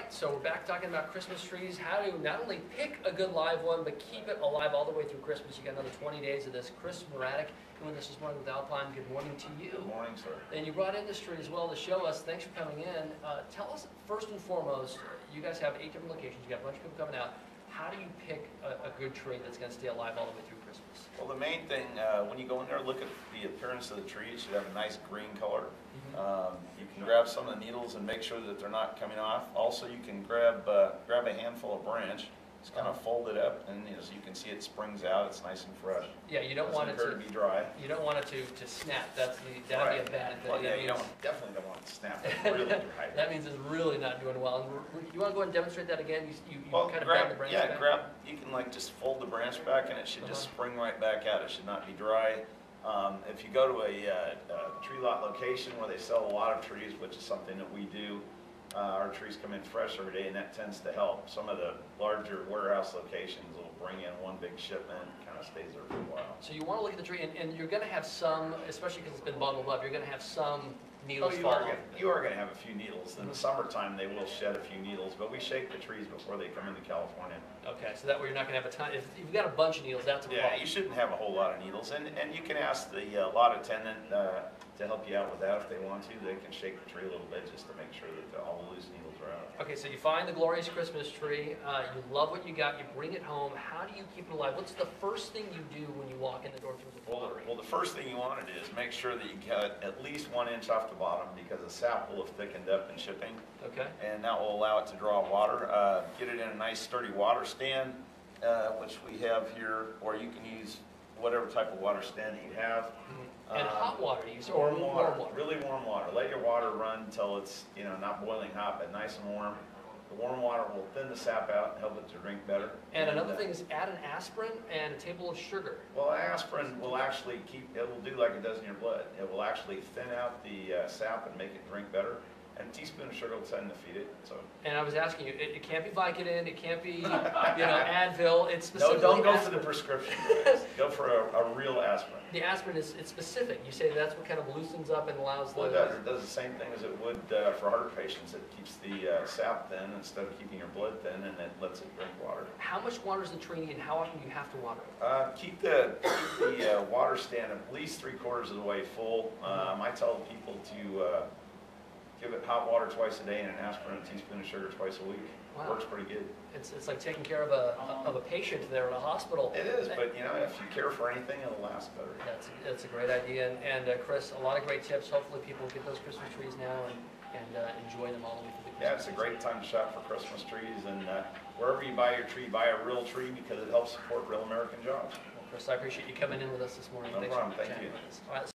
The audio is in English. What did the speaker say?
right, so we're back talking about Christmas trees, how to not only pick a good live one, but keep it alive all the way through Christmas. You got another 20 days of this. Chris Maretich doing this morning with Alpine. Good morning to you. Good morning, sir. And you brought in this tree as well to show us. Thanks for coming in. Tell us, first and foremost, you guys have 8 different locations. You got a bunch of people coming out. How do you pick a good tree that's going to stay alive all the way through Christmas? Well, the main thing, when you go in there, look at the appearance of the tree. It should have a nice green color. You can grab some of the needles and make sure that they're not coming off. Also, you can grab a handful of branch. It's kind of folded up, and as you can see, it springs out. It's nice and fresh. Yeah, you don't want it to be dry. You don't want it to snap. That'd be a bad thing. Well, yeah, you definitely don't want it to snap. It's really dry. That means it's really not doing well. And you want to go ahead and demonstrate that again? You kind of grab the branch back? back? You can just fold the branch back, and it should just spring right back out. It should not be dry. If you go to a tree lot location where they sell a lot of trees, which is something that we do, our trees come in fresh every day, and that tends to help. Some of the larger warehouse locations will bring in one big shipment, kind of stays there for a while. So you want to look at the tree, and you're going to have some, especially because it's been bundled up, you're going to have some needles you are going to have a few needles. In the summertime, they will shed a few needles, but we shake the trees before they come into California. Okay, so that way you're not going to have a ton. If you've got a bunch of needles, that's a problem. Yeah, you shouldn't have a whole lot of needles, and you can ask the lot attendant to help you out with that if they want to. They can shake the tree a little bit just to make sure that all the loose needles are out. Okay, so you find the glorious Christmas tree, you love what you got, you bring it home. How do you keep it alive? What's the first thing you do when you walk in the door through the pottery? Well, the first thing you want to do is make sure that you cut at least 1 inch off the bottom, because the sap will have thickened up in shipping. Okay. And that will allow it to draw water. Get it in a nice sturdy water stand, which we have here, or you can use whatever type of water stand that you have. And hot water, you use warm water, really warm water. Let your water run until it's not boiling hot, but nice and warm. The warm water will thin the sap out and help it to drink better. And another thing is add an aspirin and a table of sugar. Well, aspirin will actually it will do like it does in your blood. It will actually thin out the sap and make it drink better. And a teaspoon of sugar will tend to feed it. So. And I was asking you, it can't be Vicodin, it can't be Advil. It's specifically no, don't go aspirin. for the prescription. Go for a real aspirin. The aspirin it's specific. You say that's what kind of loosens up and allows the. Well, it does the same thing as it would for heart patients. It keeps the sap thin instead of keeping your blood thin, and it lets it drink water. How much water does the tree need, and how often do you have to water it? Keep the water stand at least 3/4 of the way full. I tell people to give it hot water twice a day and an aspirin and a teaspoon of sugar twice a week. Wow. Works pretty good. It's like taking care of a patient there in a hospital. It is, but if you care for anything, it'll last better. That's a great idea, and Chris, a lot of great tips. Hopefully people get those Christmas trees now and enjoy them all the way through the Christmas. Yeah, it's a great time to shop for Christmas trees, and wherever you buy your tree, buy a real tree, because it helps support real American jobs. Well, Chris, I appreciate you coming in with us this morning. No problem. Thank you. All right.